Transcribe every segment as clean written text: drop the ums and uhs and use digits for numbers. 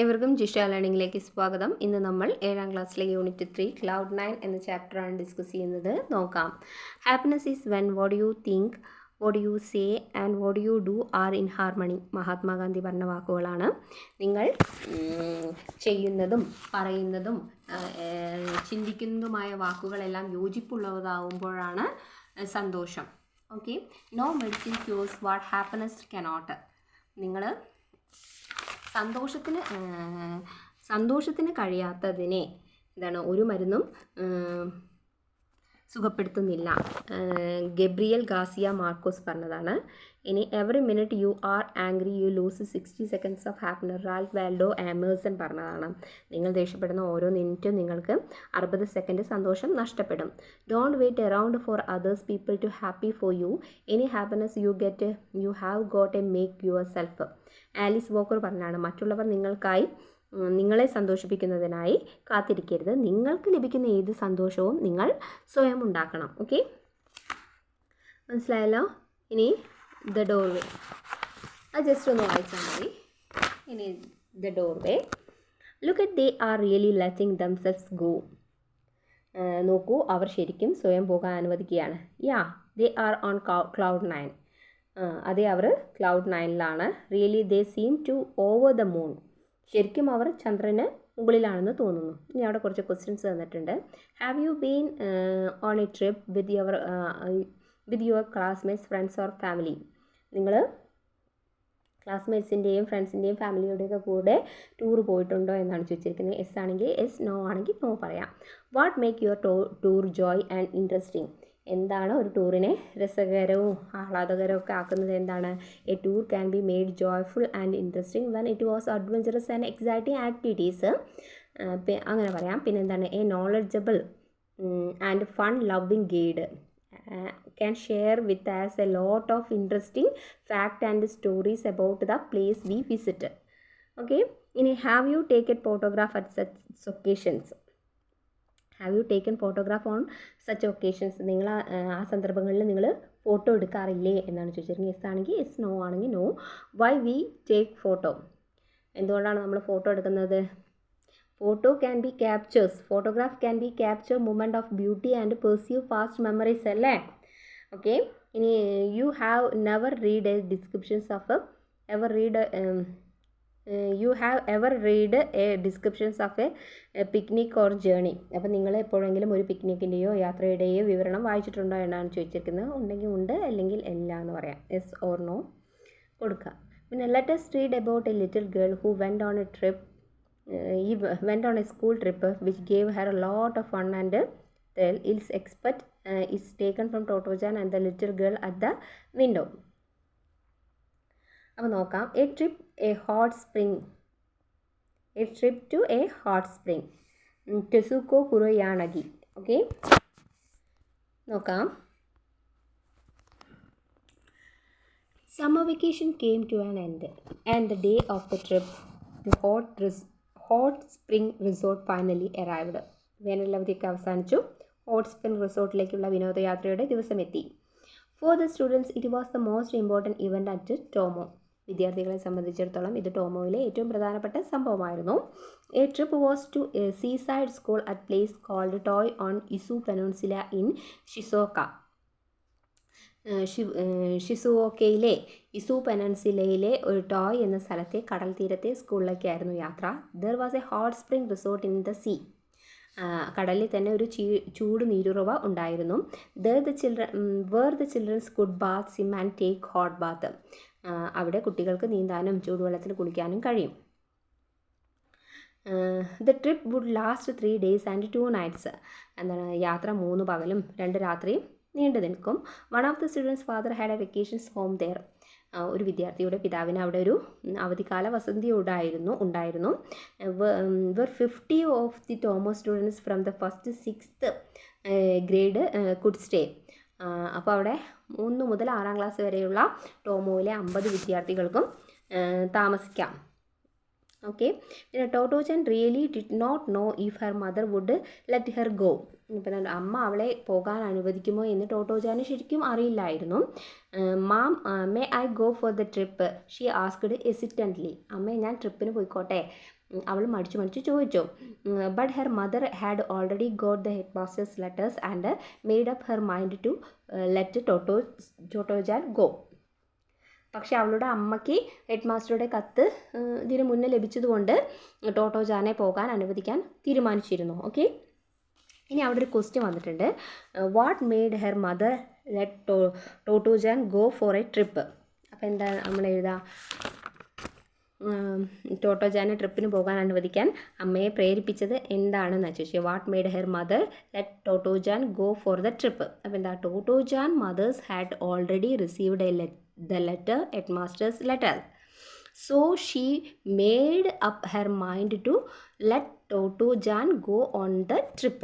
ഏവർക്കും ജിഷ ലേണിംഗിലേക്ക് സ്വാഗതം. ഇന്ന് നമ്മൾ 7ാം ക്ലാസ്സിലെ യൂണിറ്റ് 3 ക്ലൗഡ് 9 എന്ന ചാപ്റ്ററാണ് ഡിസ്കസ് ചെയ്യുന്നത്. നോക്കാം. Happiness is when what you think, what you say and what you do are in harmony. Mahatma Gandhi പറഞ്ഞ വാക്കുകളാണ്. നിങ്ങൾ ചെയ്യുന്നതും പറയുന്നതും ചിന്തിക്കുന്നതുമായ വാക്കുകളെല്ലാം യോജിപ്പുള്ളതാവുമ്പോഴാണ് സന്തോഷം. Okay. No medicine cures what happiness cannot. നിങ്ങൾ സന്തോഷത്തിന് കഴിയാത്തതിനെ ഒരു മരുന്നും സുഖപ്പെടുത്തുന്നില്ല. ഗബ്രിയൽ ഗാർസിയ മാർക്കോസ് പറഞ്ഞതാണ്. ഇനി every minute you are angry you lose 60 seconds of happiness. Ralph Waldo Emerson പറഞ്ഞതാണ്. നിങ്ങൾ ദേഷ്യപ്പെടുന്ന ഓരോ മിനിറ്റും നിങ്ങൾക്ക് 60 സെക്കൻഡ് സന്തോഷം നഷ്ടപ്പെടും. Don't wait around for others people to happy for you. Any happiness you get you have got a make യുവർ സെൽഫ്. Alice Walker പറഞ്ഞാണ്. മറ്റുള്ളവർ നിങ്ങളെ സന്തോഷിപ്പിക്കുന്നതിനായി കാത്തിരിക്കരുത്. നിങ്ങൾക്ക് ലഭിക്കുന്ന ഏത് സന്തോഷവും നിങ്ങൾ സ്വയം ഉണ്ടാക്കണം. ഓക്കെ, മനസ്സിലായല്ലോ? ഇനി ദ ഡോർവേ, അത് ജസ്റ്റ് ഒന്ന് വായിച്ചാൽ മതി. ഇനി the doorway, look at they are really letting themselves go. നോക്കൂ, അവർ ശരിക്കും സ്വയം പോകാൻ അനുവദിക്കുകയാണ്. Yeah, they are on cloud 9. അതേ, അവർ ക്ലൗഡ് 9ലാണ്. Really they seem to over the moon. ശരിക്കും അവർ ചന്ദ്രന് മുകളിലാണെന്ന് തോന്നുന്നു. ഇനി അവിടെ കുറച്ച് ക്വസ്റ്റ്യൻസ് തന്നിട്ടുണ്ട്. Have you been on A trip with your classmates, friends or family? നിങ്ങൾ ക്ലാസ്മേറ്റ്സിൻ്റെയും ഫ്രണ്ട്സിൻ്റെയും ഫാമിലിയുടെയൊക്കെ കൂടെ ടൂർ പോയിട്ടുണ്ടോ എന്നാണ് ചോദിച്ചിരിക്കുന്നത്. എസ് ആണെങ്കിൽ എസ്, നോ ആണെങ്കിൽ നോ പറയാം. What make your tour Joy and interesting? എന്താണ് ഒരു ടൂറിനെ രസകരവും ആഹ്ലാദകരവും ഒക്കെ ആക്കുന്നത്? എന്താണ്? A tour can be made joyful and interesting when it was adventurous and exciting activities. അങ്ങനെ പറയാം. പിന്നെ എന്താണ്? A knowledgeable and fun loving guide can share with us a lot of interesting fact and stories about the place we visit. Okay, have you taken photograph at such occasions? Have you taken photograph on such occasions? നിങ്ങൾ ആ സന്ദർഭങ്ങളിൽ നിങ്ങൾ photo എടുക്കാറില്ലേ എന്നാണ് ചോദിച്ചിരിക്കുന്നത്. Yes ആണെങ്കിൽ yes, no ആണെങ്കിൽ no. Why we take photo? എന്തുകൊണ്ടാണ് നമ്മൾ ഫോട്ടോ എടുക്കുന്നത്? Photograph can be capture moment of beauty and perceive past memories അല്ലേ? ഓക്കെ. ഇനി you have ever read a descriptions of a picnic or journey. അപ്പോൾ നിങ്ങൾ എപ്പോഴെങ്കിലും ഒരു പിക്നിക്കിൻ്റെയോ യാത്രയുടെയോ വിവരണം വായിച്ചിട്ടുണ്ടോ എന്നാണ് ചോദിച്ചിരിക്കുന്നത്. ഉണ്ടെങ്കിൽ ഉണ്ട്, അല്ലെങ്കിൽ ഇല്ല എന്ന് പറയാം. യെസ് ഓർ നോ കൊടുക്കുക. പിന്നെ let us read about a little girl who went on a school trip which gave her a lot of fun and thrill. Its expert is taken from Toto-chan and the little girl at the window. അപ്പോൾ നോക്കാം. A trip to a hot spring. Tetsuko Kuroyanagi. Okay, നോക്കാം. Summer vacation came to an end and the day of the trip, the hot spring resort finally arrived. വേനലവധിയൊക്കെ അവസാനിച്ചു. Hot spring റിസോർട്ടിലേക്കുള്ള വിനോദയാത്രയുടെ ദിവസം എത്തി. For the students it was the most important event at Tomoe. വിദ്യാർത്ഥികളെ സംബന്ധിച്ചിടത്തോളം ഇത് ടോമോയിലെ ഏറ്റവും പ്രധാനപ്പെട്ട സംഭവമായിരുന്നു. A trip was to a seaside school at place called Toi on Izu peninsula in ഷിസുഓക്കയിലെ ഇസു പെനിൻസുലയിലെ ഒരു ടോയ് എന്ന സ്ഥലത്തെ കടൽ തീരത്തെ സ്കൂളിലേക്കായിരുന്നു യാത്ര. There was a hot spring resort in the sea. കടലിൽ തന്നെ ഒരു ചൂട് നീരുറവ ഉണ്ടായിരുന്നു. There the childrens could bath, swim and take hot bath. അവിടെ കുട്ടികൾക്ക് നീന്താനും ചൂടുവെള്ളത്തിൽ കുളിക്കാനും കഴിയും. The trip would last 3 days and 2 nights. യാത്ര 3 പകലും 2 രാത്രിയും നീണ്ടു നിൽക്കും. One of the students father had a vacations home there. ഒരു വിദ്യാർത്ഥിയുടെ പിതാവിന് അവിടെ ഒരു അവധിക്കാല വസതി ഉണ്ടായിരുന്നു. 50 ഓഫ് ദി ടോമോ students from the first 6th grade could stay. അപ്പോൾ അവിടെ 1 മുതൽ 6ാം ക്ലാസ് വരെയുള്ള ടോമോയിലെ 50 വിദ്യാർത്ഥികൾക്കും താമസിക്കാം. ഓക്കെ. പിന്നെ Totto chan really did not know if her mother would let her go. ഇപ്പം അമ്മ അവളെ പോകാൻ അനുവദിക്കുമോ എന്ന് ടോട്ടോ-ചാന് ശരിക്കും അറിയില്ലായിരുന്നു. Ma'am, may I go for the trip, she asked hesitantly. അമ്മേ, ഞാൻ ട്രിപ്പിന് പോയിക്കോട്ടെ അവൾ മടിച്ചു ചോദിച്ചു. But her mother had already got the head master's letters and made up her mind to let Totto chan go. പക്ഷേ അവളുടെ അമ്മയ്ക്ക് ഹെഡ് മാസ്റ്ററുടെ കത്ത് ഇതിന് മുന്നേ ലഭിച്ചതുകൊണ്ട് ടോട്ടോജാനെ പോകാൻ അനുവദിക്കാൻ തീരുമാനിച്ചിരുന്നു. ഓക്കെ, ഇനി അവിടെ ഒരു ക്വസ്റ്റ്യൻ വന്നിട്ടുണ്ട്. What made her mother let Totto chan go for a trip. അപ്പോൾ എന്താ നമ്മൾ എഴുതാ? ടോട്ടോജാനെ ട്രിപ്പിന് പോകാൻ അനുവദിക്കാൻ അമ്മയെ പ്രേരിപ്പിച്ചത് എന്താണെന്ന് ചോദിച്ചു. What made her mother let Totto chan go for the trip. അപ്പോൾ എന്താ? Totto chan mother's had already received the letter, headmaster's letter. So she made up her mind to let Totojan go on the trip.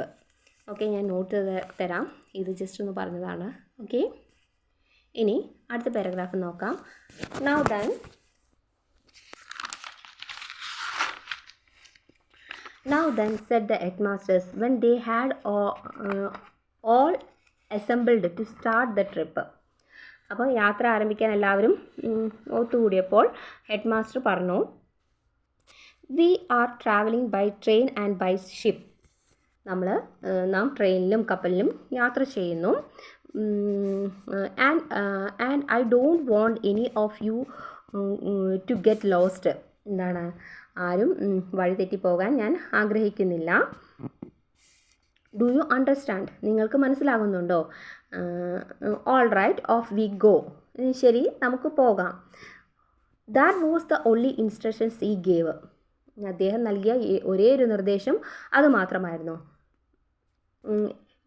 Okay, ഞാൻ not തരാം, ഇത് just ഒന്ന് പറഞ്ഞതാണ്. Okay, ഇനി അടുത്ത paragraph നോക്കാം. Now then said the headmasters when they had all assembled to start the trip. അപ്പോൾ യാത്ര ആരംഭിക്കാൻ എല്ലാവരും ഒത്തുകൂടിയപ്പോൾ ഹെഡ് മാസ്റ്റർ പറഞ്ഞു, we are travelling by train and by ship. നാം ട്രെയിനിലും കപ്പലിലും യാത്ര ചെയ്യുന്നു. And I don't want any of you to get lost. എന്താണ്? ആരും വഴി തെറ്റിപ്പോകാൻ ഞാൻ ആഗ്രഹിക്കുന്നില്ല. Do you understand? നിങ്ങൾക്ക് മനസ്സിലാകുന്നുണ്ടോ? All right, off we go. ശരി, നമുക്ക് പോകാം. That was the only instructions he gave. അദ്ദേഹം നൽകിയ ഒരേ ഒരു നിർദ്ദേശം അതുമാത്രമായിരുന്നു.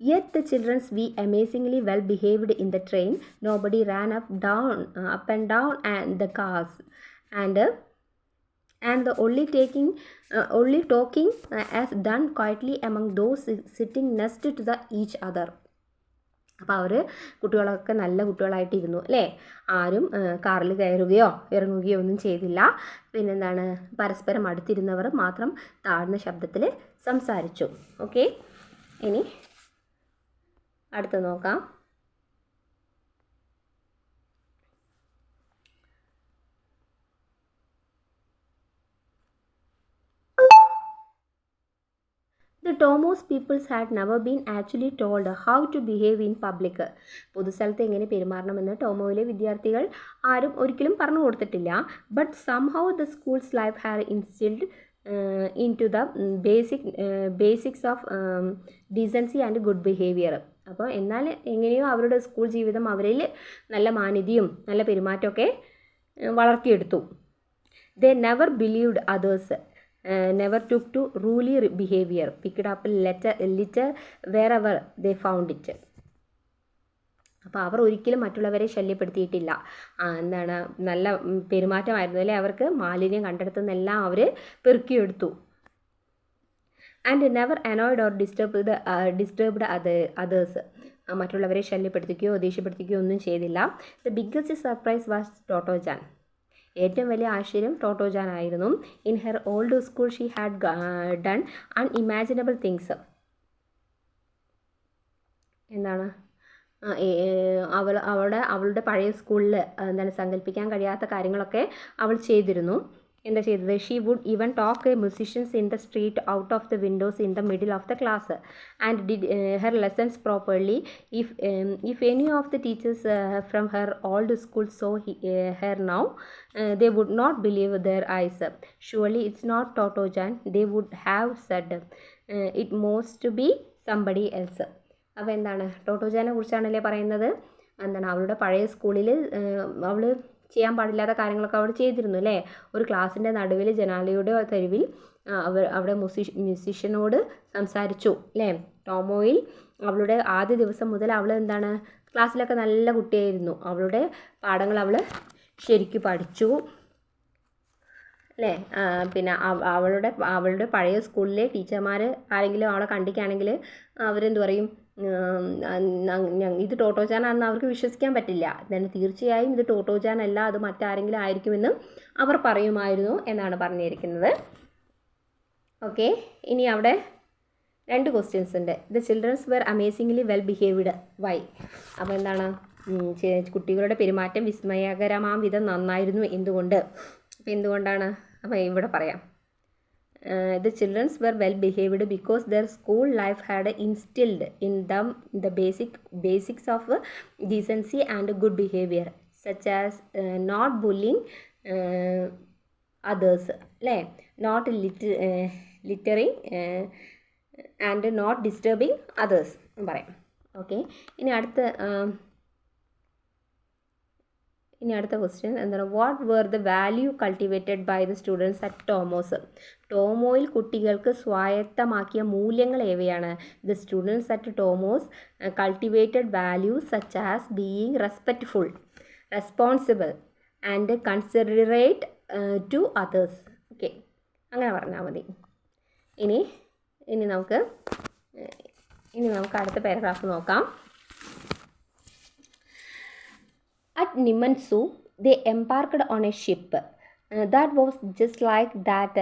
Yet the children we amazingly well behaved in the train. Nobody ran up and down and the cars, and the only talking as done quietly among those sitting next to each other. അപ്പോൾ അവർ കുട്ടികളൊക്കെ നല്ല കുട്ടികളായിട്ടിരുന്നു അല്ലേ? ആരും കാറിൽ കയറുകയോ ഇറങ്ങുകയോ ഒന്നും ചെയ്തില്ല. പിന്നെന്താണ്? പരസ്പരം അടുത്തിരുന്നവർ മാത്രം താഴ്ന്ന ശബ്ദത്തിൽ സംസാരിച്ചു. ഓക്കെ, ഇനി അടുത്ത് നോക്കാം. The Tomos peoples had never been actually told how to behave in public. പൊതുസ്ഥലത്ത് എങ്ങനെ പെരുമാറണമെന്ന് ടോമോയിലെ വിദ്യാർത്ഥികൾ ആരും ഒരിക്കലും പറഞ്ഞു കൊടുത്തിട്ടില്ല. But somehow the schools life had instilled into the basics of decency and good behaviour. അപ്പോൾ എന്നാൽ എങ്ങനെയോ അവരുടെ സ്കൂൾ ജീവിതം അവരിൽ നല്ല മാന്യതയും നല്ല പെരുമാറ്റമൊക്കെ വളർത്തിയെടുത്തു. They never believed others, never took to ruly behavior, picked up litter wherever they found it. അപ്പോൾ അവർ ഒരിക്കലും മറ്റുള്ളവരെ ശല്യപ്പെടുത്തിയിട്ടില്ല. എന്താണ്? നല്ല പെരുമാറ്റമായിരുന്നു അല്ലേ? അവർക്ക് മാലിന്യം കണ്ടെടുത്തുന്നെല്ലാം അവർ പെറുക്കിയെടുത്തു. And never annoyed or disturbed others. മറ്റുള്ളവരെ ശല്യപ്പെടുത്തിക്കുകയോ ദേഷ്യപ്പെടുത്തിക്കുകയോ ഒന്നും ചെയ്തില്ല. The biggest surprise was Totto chan. ഏറ്റവും വലിയ ആശ്ചര്യം ടോട്ടോജാൻ ആയിരുന്നു. In her old school she had done unimaginable things. എന്താണ്? അവളുടെ പഴയ സ്കൂളിൽ എന്താണ് സങ്കല്പിക്കാൻ കഴിയാത്ത കാര്യങ്ങളൊക്കെ അവൾ ചെയ്തിരുന്നു. എന്താ ചെയ്തത്? She would even talk musicians in the street out of the windows in the middle of the class and did her lessons properly. If any of the teachers from her old school saw her now they would not believe their eyes. Surely it's not Totojan, they would have said. It must be somebody else. അപ്പോൾ എന്താണ്? ടോട്ടോജാനെ കുറിച്ചാണല്ലേ പറയുന്നത്. എന്താണ്? അവളുടെ പഴയ സ്കൂളിൽ അവൾ ചെയ്യാൻ പാടില്ലാത്ത കാര്യങ്ങളൊക്കെ അവൾ ചെയ്തിരുന്നു അല്ലേ? ഒരു ക്ലാസ്സിൻ്റെ നടുവിൽ ജനാലയുടെ തെരുവിൽ അവിടെ മ്യൂസിഷ്യനോട് സംസാരിച്ചു അല്ലേ? ടോമോയിൽ അവളുടെ ആദ്യ ദിവസം മുതൽ അവൾ എന്താണ്? ക്ലാസ്സിലൊക്കെ നല്ല കുട്ടിയായിരുന്നു. അവളുടെ പാഠങ്ങൾ അവൾ ശരിക്കും പഠിച്ചു അല്ലേ? പിന്നെ അവളുടെ പഴയ സ്കൂളിലെ ടീച്ചർമാർ ആരെങ്കിലും അവളെ കണ്ടിക്കുകയാണെങ്കിൽ അവരെന്ത് പറയും? ഇത് ടോട്ടോജാനാണെന്ന് അവർക്ക് വിശ്വസിക്കാൻ പറ്റില്ല. then തീർച്ചയായും ഇത് ടോട്ടോജാൻ അല്ല, അത് മറ്റാരെങ്കിലും ആയിരിക്കുമെന്ന് അവർ പറയുമായിരുന്നു എന്നാണ് പറഞ്ഞിരിക്കുന്നത്. ഓക്കെ, ഇനി അവിടെ 2 ക്വസ്റ്റ്യൻസ് ഉണ്ട്. The childrens were amazingly well behaved. Why? അപ്പോൾ എന്താണ്? കുട്ടികളുടെ പെരുമാറ്റം വിസ്മയകരമാം വിധം നന്നായിരുന്നു. എന്തുകൊണ്ട്? അപ്പോൾ എന്തുകൊണ്ടാണ്? അപ്പോൾ ഇവിടെ പറയാം. The children were well behaved because their school life had instilled in them the basics of decency and good behavior, such as not bullying others, അല്ലേ, not littering and not disturbing others പറയാം. Okay, ഇനി അടുത്ത question എന്താണ്? What were the value cultivated by the students at Tomoe's? ടോമോയിൽ കുട്ടികൾക്ക് സ്വായത്തമാക്കിയ മൂല്യങ്ങൾ ഏവയാണ്? The students at Tomoe's cultivated values such as being respectful, responsible and considerate to others. Okay, അങ്ങനെ പറഞ്ഞാൽ മതി. ഇനി നമുക്ക് അടുത്ത പാരഗ്രാഫ് നോക്കാം. At Nimansu, they embarked on a ship that was just like that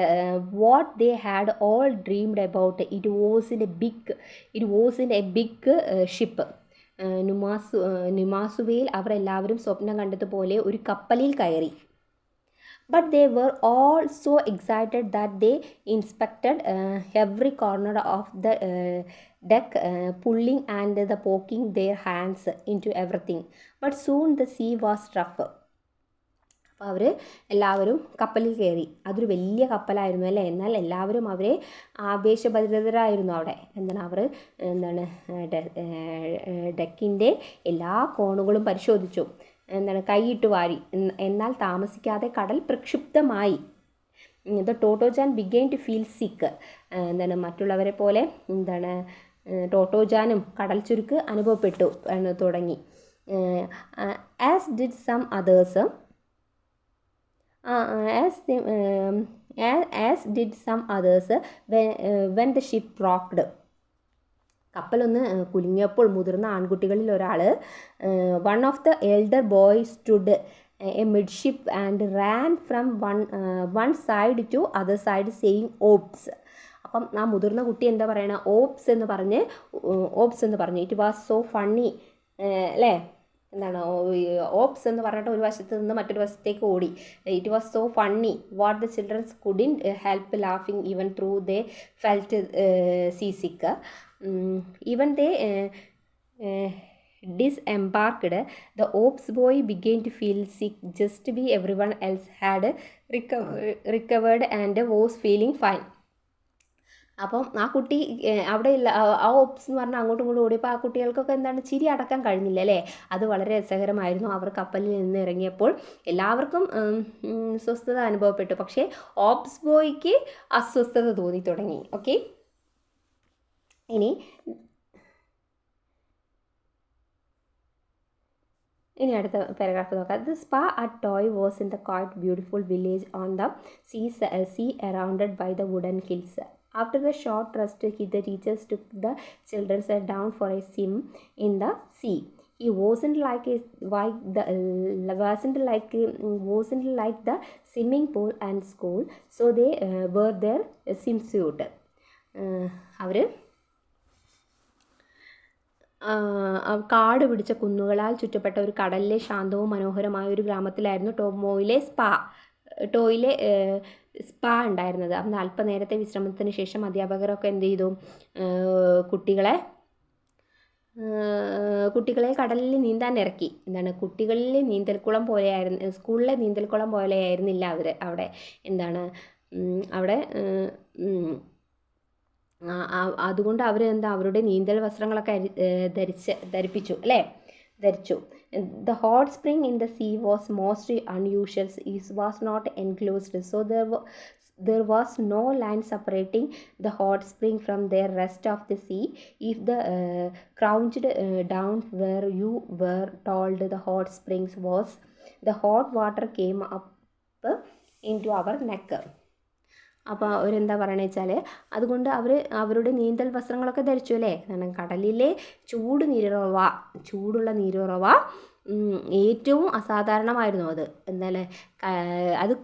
what they had all dreamed about. It was in a big ship. നിമാസുവയിൽ അവർ എല്ലാവരും സ്വപ്നം കണ്ടതുപോലെ ഒരു കപ്പലിൽ കയറി. But they were all so excited that they inspected every corner of the deck, pulling and poking their hands into everything. But soon the sea was rough. അപ്പോൾ അവർ എല്ലാവരും കപ്പലിൽ കയറി. അതൊരു വലിയ കപ്പലായിരുന്നു അല്ലേ. എന്നാൽ എല്ലാവരും അവരെ ആവേശഭരിതരായിരുന്നു അവിടെ. അവർ ഡെക്കിൻ്റെ എല്ലാ കോണുകളും പരിശോധിച്ചു. കൈയിട്ട് വാരി. എന്നാൽ താമസിക്കാതെ കടൽ പ്രക്ഷുബ്ധമായി. The Totto chan began to feel sick. മറ്റുള്ളവരെ പോലെ ടോട്ടോജാനും കടൽ ചുരുക്ക് അനുഭവപ്പെട്ടു തുടങ്ങി. As did some others when the ship rocked. കപ്പലൊന്ന് കുലുങ്ങിയപ്പോൾ മുതിർന്ന ആൺകുട്ടികളിൽ ഒരാൾ, one of the elder boy stood a midship and ran from one side to other side saying oops. അപ്പം ആ മുതിർന്ന കുട്ടി എന്താ പറയണ? ഓപ്സ് എന്ന് പറഞ്ഞ്. ഇറ്റ് വാസ് സോ ഫണ്ണി, അല്ലേ? ഓപ്സ് എന്ന് പറഞ്ഞിട്ട് ഒരു വശത്ത് നിന്ന് മറ്റൊരു വശത്തേക്ക് ഓടി. It was so funny what the childrens couldn't help ലാഫിങ് even through they felt seasick. Even they disembarked, the ops boy began to feel sick just to be everyone else had recovered and was feeling fine. അപ്പം ആ കുട്ടി അവിടെ ഇല്ല. ആ ops എന്ന് പറഞ്ഞാൽ അങ്ങോട്ടും ഇങ്ങോട്ടും ഓടിയപ്പോൾ ആ കുട്ടികൾക്കൊക്കെ ചിരി അടക്കാൻ കഴിഞ്ഞില്ല അല്ലേ. അത് വളരെ രസകരമായിരുന്നു. അവർ കപ്പലിൽ നിന്ന് ഇറങ്ങിയപ്പോൾ എല്ലാവർക്കും സ്വസ്ഥത അനുഭവപ്പെട്ടു. പക്ഷേ ഓപ്സ് ബോയ്ക്ക് അസ്വസ്ഥത തോന്നി തുടങ്ങി. ഓക്കെ, ഇനി അടുത്ത പാരഗ്രാഫ് നോക്കാം. The spa at Toi was in the quiet beautiful village on the sea arounded by the wooden hills. After the short rest, the teachers took the children down for a swim in the sea. It wasn't like the swimming pool and school, so they wore their swimsuit. അവർ കാട് പിടിച്ച കുന്നുകളാൽ ചുറ്റപ്പെട്ട ഒരു കടലിലെ ശാന്തവും മനോഹരമായ ഒരു ഗ്രാമത്തിലായിരുന്നു ടോയിലെ spa ഉണ്ടായിരുന്നത്. അന്ന് അല്പനേരത്തെ വിശ്രമത്തിന് ശേഷം അധ്യാപകരൊക്കെ എന്ത് ചെയ്തു? കുട്ടികളെ കടലിൽ നീന്താൻ ഇറക്കി. കുട്ടികളിലെ നീന്തൽക്കുളം പോലെയായിരുന്നു, സ്കൂളിലെ നീന്തൽക്കുളം പോലെയായിരുന്നില്ല അവിടെ. അതുകൊണ്ട് അവർ അവരുടെ നീന്തൽ വസ്ത്രങ്ങളൊക്കെ ധരിച്ചു. The hot spring in the sea was most unusual. It was not enclosed, so there was no line separating the hot spring from the rest of the sea. If the crouched down where you were told the hot springs was, the hot water came up into our neck. അപ്പോൾ അവരെന്താ പറയണ വെച്ചാൽ, അതുകൊണ്ട് അവരുടെ നീന്തൽ വസ്ത്രങ്ങളൊക്കെ ധരിച്ചു അല്ലേ. കടലിലെ ചൂടുള്ള നീരുറവ ഏറ്റവും അസാധാരണമായിരുന്നു. അത്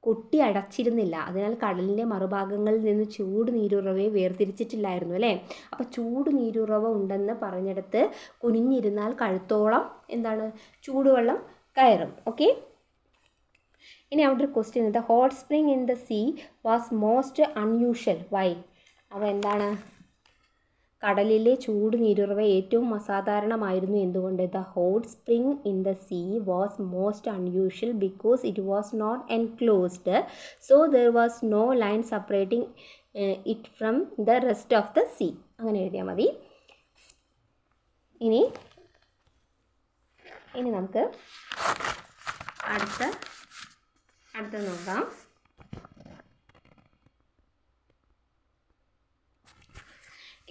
കൊട്ടി അടച്ചിരുന്നില്ല. അതിനാൽ കടലിൻ്റെ മറുഭാഗങ്ങളിൽ നിന്ന് ചൂട് നീരുറവയെ വേർതിരിച്ചിട്ടില്ലായിരുന്നു അല്ലേ. അപ്പോൾ ചൂട് നീരുറവ ഉണ്ടെന്ന് പറഞ്ഞിടത്ത് കുനിഞ്ഞിരുന്നാൽ കഴുത്തോളം ചൂടുവെള്ളം കയറും. ഓക്കെ, ഇനി അവിടെ ഒരു question, the hot spring in the sea was most unusual, why? അപ്പോൾ എന്താണ്? കടലിലെ ചൂട് നീരുറവ ഏറ്റവും അസാധാരണമായിരുന്നു എന്തുകൊണ്ട്? The hot spring in the sea was most unusual because it was not enclosed, so there was no line separating it from the rest of the sea. അങ്ങനെ എഴുതിയാൽ മതി. ഇനി നമുക്ക് അടുത്ത നോക്കാം.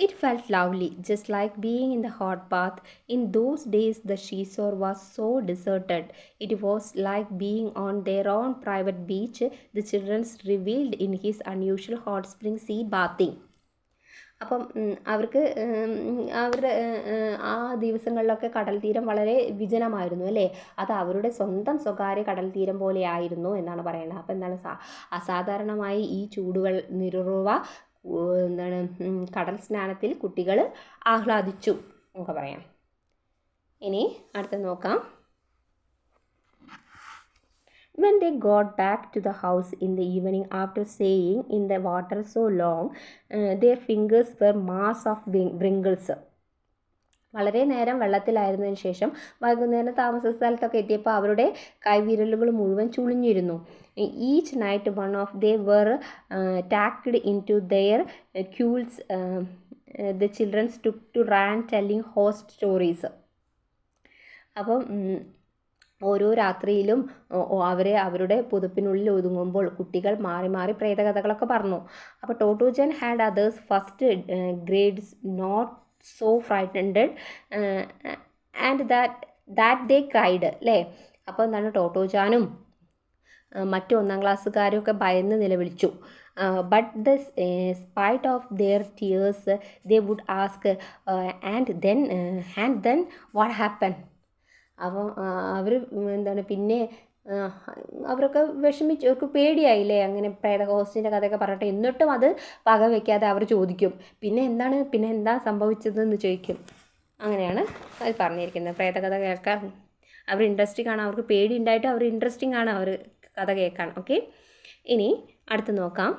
It felt lovely, just like being in the hot bath. In those days, the seashore was so deserted. It was like being on their own private beach. The children reveled in his unusual hot spring sea bathing. അപ്പം അവർക്ക് അവരുടെ ആ ദിവസങ്ങളിലൊക്കെ കടൽ തീരം വളരെ വിജനമായിരുന്നു അല്ലേ. അത് അവരുടെ സ്വന്തം സ്വകാര്യ കടൽ തീരം പോലെ ആയിരുന്നു എന്നാണ് പറയുന്നത്. അപ്പോൾ എന്താണ്, അസാധാരണമായി ഈ ചൂടുകൾ നിരുറവ എന്താണ് കടൽ സ്നാനത്തിൽ കുട്ടികൾ ആഹ്ലാദിച്ചു എന്നൊക്കെ പറയാം. ഇനി അടുത്ത നോക്കാം. When they got back to the house in the evening after staying in the water so long, their fingers were mass of wrinkles. വളരെ നേരം വെള്ളത്തിലായിരുന്നതിന് ശേഷം വൈകുന്നേരം താമസ സ്ഥലത്തൊക്കെ എത്തിയപ്പോൾ അവരുടെ കൈവിരലുകൾ മുഴുവൻ ചുളിഞ്ഞിരുന്നു. Each night one of they were tucked in to their quilts the childrens to ran telling ghost stories. അപ്പം ഓരോ രാത്രിയിലും അവരുടെ പുതപ്പിനുള്ളിൽ ഒതുങ്ങുമ്പോൾ കുട്ടികൾ മാറി മാറി പ്രേതകഥകളൊക്കെ പറഞ്ഞു. അപ്പോൾ Totto chan had others first grades not so frightened and that they cried അല്ലേ. അപ്പോൾ എന്താണ്, ടോട്ടോജാനും മറ്റു 1ാം ക്ലാസ്സുകാരും ഒക്കെ ഭയന്ന് നിലവിളിച്ചു. But the spite of their tears they would ask and then what happen. അപ്പോൾ അവർ എന്താണ് പിന്നെ അവരൊക്കെ വിഷമിച്ചു, അവർക്ക് പേടിയായില്ലേ അങ്ങനെ പ്രേത ഹോസ്റ്റിൻ്റെ കഥയൊക്കെ പറഞ്ഞിട്ട്. എന്നിട്ടും അത് പക വയ്ക്കാതെ അവർ ചോദിക്കും പിന്നെ എന്താ സംഭവിച്ചതെന്ന് ചോദിക്കും. അങ്ങനെയാണ് അത് പറഞ്ഞിരിക്കുന്നത്. പ്രേതകഥ കേൾക്കാൻ അവർ ഇൻട്രസ്റ്റിംഗ് ആണ്, അവർക്ക് പേടി ഉണ്ടായിട്ട് അവർ ഇൻട്രസ്റ്റിംഗ് ആണ് അവർ കഥ കേൾക്കാൻ. ഓക്കെ, ഇനി അടുത്ത് നോക്കാം.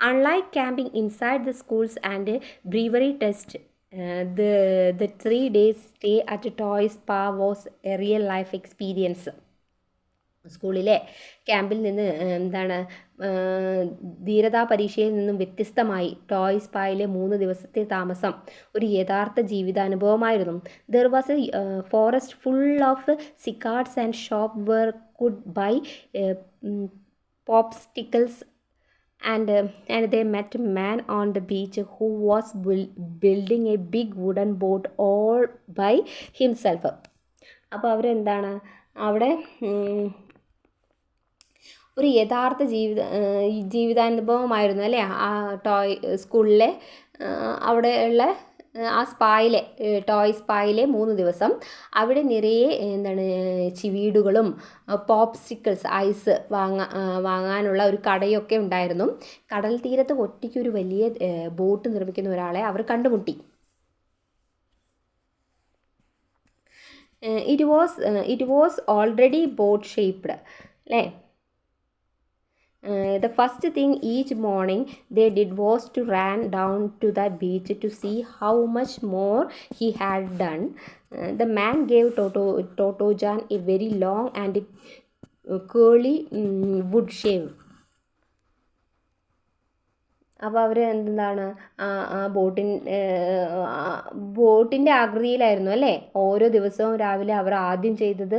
Unlike camping inside the schools and brewery test, the 3 days stay at Toy Spa was a real life experience. സ്കൂളിലെ ക്യാമ്പിൽ നിന്ന് എന്താണ് ധീരതാ പരീക്ഷയിൽ നിന്നും വ്യത്യസ്തമായി ടോയ് സ്പായിലെ 3 ദിവസത്തെ താമസം ഒരു യഥാർത്ഥ ജീവിതാനുഭവമായിരുന്നു. There was a forest full of cicadas and shop where could buy popsicles and they met a man on the beach who was building a big wooden boat all by himself. അപ്പോൾ അവരെന്താണ് അവിടെ ഒരു യഥാർത്ഥ ജീവിതാനുഭവമായിരുന്നു അല്ലേ ആ സ്കൂളിലെ അവിടെയുള്ള ആ സ്പായിലെ ടോയ് സ്പായിലെ 3 ദിവസം. അവിടെ നിറയെ എന്താണ് ചിവീടുകളും പോപ്സിക്കിൾസ് ഐസ് വാങ്ങാനുള്ള ഒരു കടയൊക്കെ ഉണ്ടായിരുന്നു. കടൽ തീരത്ത് ഒറ്റയ്ക്ക് ഒരു വലിയ ബോട്ട് നിർമ്മിക്കുന്ന ഒരാളെ അവർ കണ്ടുമുട്ടി. It was already boat shaped അല്ലേ. The first thing each morning they did was to run down to the beach to see how much more he had done. The man gave Totojan a very long and curly wood shave. അപ്പോൾ അവർ എന്താണ് ബോട്ടിൻ്റെ ആകൃതിയിലായിരുന്നു അല്ലേ. ഓരോ ദിവസവും രാവിലെ അവർ ആദ്യം ചെയ്തത്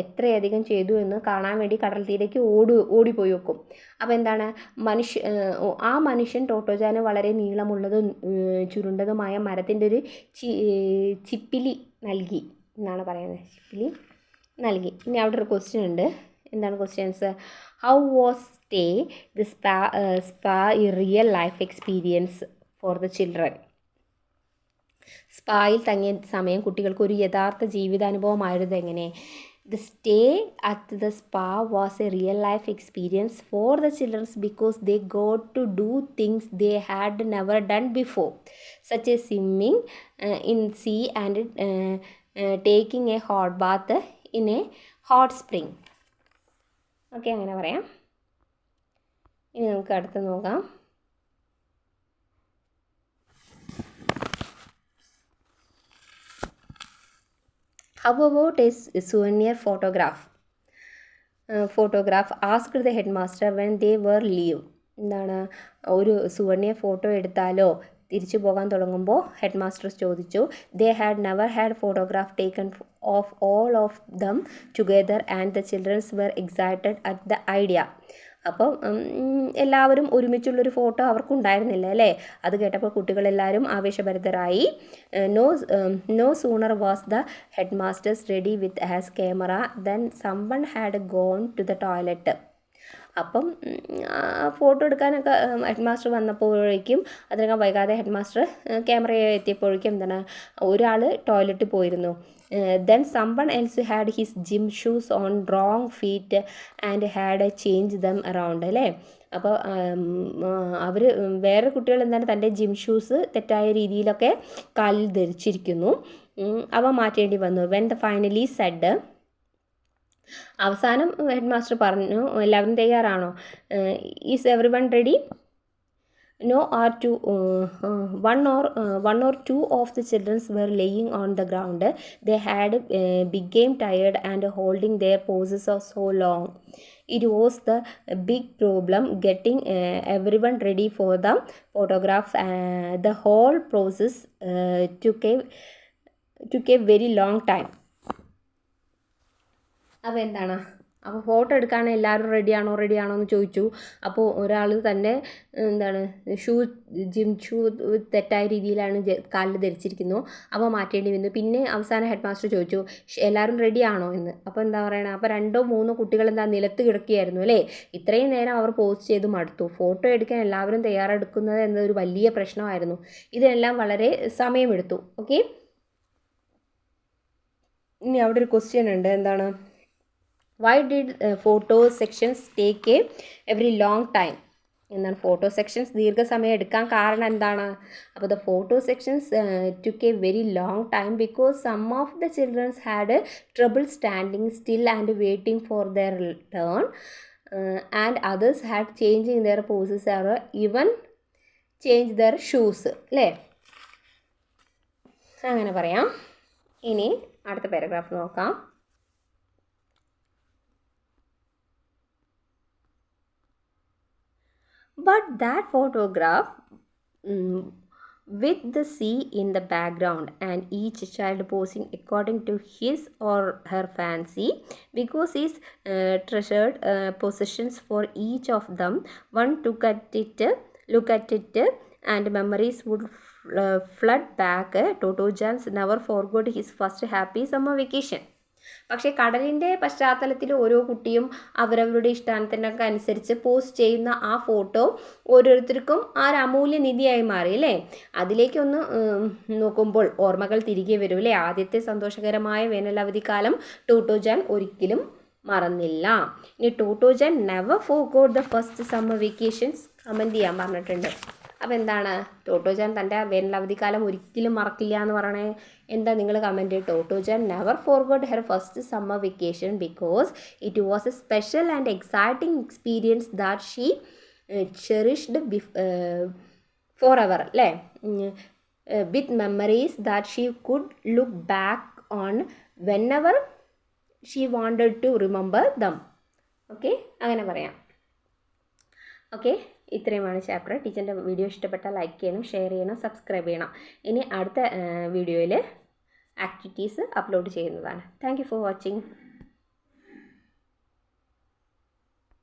എത്രയധികം ചെയ്തു എന്ന് കാണാൻ വേണ്ടി കടൽ തീരേക്ക് ഓടിപ്പോയി വെക്കും. അപ്പോൾ എന്താണ് ആ മനുഷ്യൻ ടോട്ടോജാന് വളരെ നീളമുള്ളതും ചുരുണ്ടതുമായ മരത്തിൻ്റെ ഒരു ചിപ്പിലി നൽകി എന്നാണ് പറയുന്നത്. ചിപ്പിലി നൽകി. ഇനി അവിടെ ഒരു ക്വസ്റ്റ്യൻ ഉണ്ട്. എന്താണ് questions? How was stay the spa a real life experience for the children. സ്പായിൽ തങ്ങിയ സമയം കുട്ടികൾക്ക് ഒരു യഥാർത്ഥ ജീവിതാനുഭവമായിരുന്നു എങ്ങനെ? The stay at the spa was a real life experience for the children because they got to do things they had never done before, such as swimming in sea and taking a hot bath in a hot spring. Okay, അങ്ങനെ പറയാം. ഇനി നമുക്ക് അടുത്ത് നോക്കാം. How about a souvenir photograph? Asked the headmaster when they were leave. എന്താണ്, ഒരു സുവർണിയർ photo എടുത്താലോ തിരിച്ചു പോകാൻ തുടങ്ങുമ്പോൾ ഹെഡ് മാസ്റ്റർ ചോദിച്ചു. They had never had photograph taken of all of them together and the childrens were excited at the idea. അപ്പോൾ എല്ലാവരും ഒരുമിച്ചുള്ളൊരു ഫോട്ടോ അവർക്കുണ്ടായിരുന്നില്ല അല്ലേ. അത് കേട്ടപ്പോൾ കുട്ടികളെല്ലാവരും ആവേശഭരിതരായി. No sooner was the head master's ready with has camera then someone had gone to the toilet. അപ്പം ഫോട്ടോ എടുക്കാനൊക്കെ ഹെഡ് മാസ്റ്റർ വന്നപ്പോഴേക്കും അതിനകം വൈകാതെ ഹെഡ് മാസ്റ്റർ ക്യാമറയെ എത്തിയപ്പോഴേക്കും എന്താണ്, ഒരാൾ ടോയ്ലറ്റിൽ പോയിരുന്നു. Then someone else had his gym shoes on wrong feet and had change them around അല്ലേ. അപ്പോൾ അവർ വേറെ കുട്ടികൾ എന്താണ് തൻ്റെ ജിം ഷൂസ് തെറ്റായ രീതിയിലൊക്കെ കാലിൽ ധരിച്ചിരിക്കുന്നു, അവ മാറ്റേണ്ടി വന്നു. വെൻ ദ ഫൈനലി സെഡ്, അവസാനം ഹെഡ് മാസ്റ്റർ പറഞ്ഞു, എല്ലാവരും തയ്യാറാണോ? Is every one ready? No or two, one or two of the children were laying on the ground. They had became tired and holding their poses for so long. It was the big problem getting everyone ready for the photographs. The whole process took a very long time. അപ്പോൾ എന്താണ്, അപ്പോൾ photo എടുക്കാൻ എല്ലാവരും റെഡിയാണോ എന്ന് ചോദിച്ചു. അപ്പോൾ ഒരാൾ തന്നെ എന്താണ് ജിം ഷൂ തെറ്റായ രീതിയിലാണ് കാലിൽ ധരിച്ചിരിക്കുന്നു, അപ്പോൾ മാറ്റേണ്ടി വന്നു. പിന്നെ അവസാനം ഹെഡ് മാസ്റ്റർ ചോദിച്ചു എല്ലാവരും റെഡിയാണോ എന്ന്. അപ്പോൾ എന്താ പറയണത്, അപ്പോൾ 2-3 കുട്ടികൾ എന്താ നിലത്ത് കിടക്കുകയായിരുന്നു അല്ലേ. ഇത്രയും നേരം അവർ പോസ്റ്റ് ചെയ്ത് മടുത്തു. ഫോട്ടോ എടുക്കാൻ എല്ലാവരും തയ്യാറെടുക്കുന്നത് എന്നതൊരു വലിയ പ്രശ്നമായിരുന്നു. ഇതെല്ലാം വളരെ സമയമെടുത്തു. ഓക്കെ, ഇനി അവിടെ ഒരു ക്വസ്റ്റ്യൻ ഉണ്ട്. എന്താണ്, why did photo sections take a every long time? എന്താണ്, ഫോട്ടോ സെക്ഷൻസ് ദീർഘസമയം എടുക്കാൻ കാരണം എന്താണ്? അപ്പോൾ the photo sections took a very long time because some of the children had trouble standing still and waiting for their turn, and others had changing their poses or even change their shoes അല്ലേ. അങ്ങനെ പറയാം. ഇനി അടുത്ത paragraph നോക്കാം. But that photograph with the sea in the background and each child posing according to his or her fancy, because his treasured possessions for each of them, one look at it and memories would flood back. Toto Jans never forgot his first happy summer vacation. പക്ഷേ കടലിൻ്റെ പശ്ചാത്തലത്തിൽ ഓരോ കുട്ടിയും അവരവരുടെ ഇഷ്ടാനത്തിനൊക്കെ അനുസരിച്ച് post ചെയ്യുന്ന ആ photo ഓരോരുത്തർക്കും ആ ഒരു അമൂല്യ നിധിയായി മാറി അല്ലേ. അതിലേക്കൊന്ന് നോക്കുമ്പോൾ ഓർമ്മകൾ തിരികെ വരും അല്ലേ. ആദ്യത്തെ സന്തോഷകരമായ വേനലവധിക്കാലം ടോട്ടോ ജാൻ ഒരിക്കലും മറന്നില്ല. ഇനി Totto chan never forgot the first summer vacations comment ചെയ്യാൻ പറഞ്ഞിട്ടുണ്ട്. അപ്പോൾ എന്താണ്, ടോട്ടോ ജാൻ തൻ്റെ വേനലവധിക്കാലം ഒരിക്കലും മറക്കില്ല എന്ന് പറയണേ. എന്താ നിങ്ങൾ comment? Totto chan never forgot her first summer vacation because it was a special and exciting experience that she cherished forever അല്ലേ, with memories that she could look back on whenever she wanted to remember them. Okay, അങ്ങനെ പറയാം. Okay, ഇത്രയുമാണ് chapter. ടീച്ചറിൻ്റെ video ഇഷ്ടപ്പെട്ടാൽ like ചെയ്യണം, share ചെയ്യണം, subscribe ചെയ്യണം. ഇനി അടുത്ത വീഡിയോയിൽ ആക്ടിവിറ്റീസ് അപ്ലോഡ് ചെയ്യുന്നതാണ്. Thank you for watching.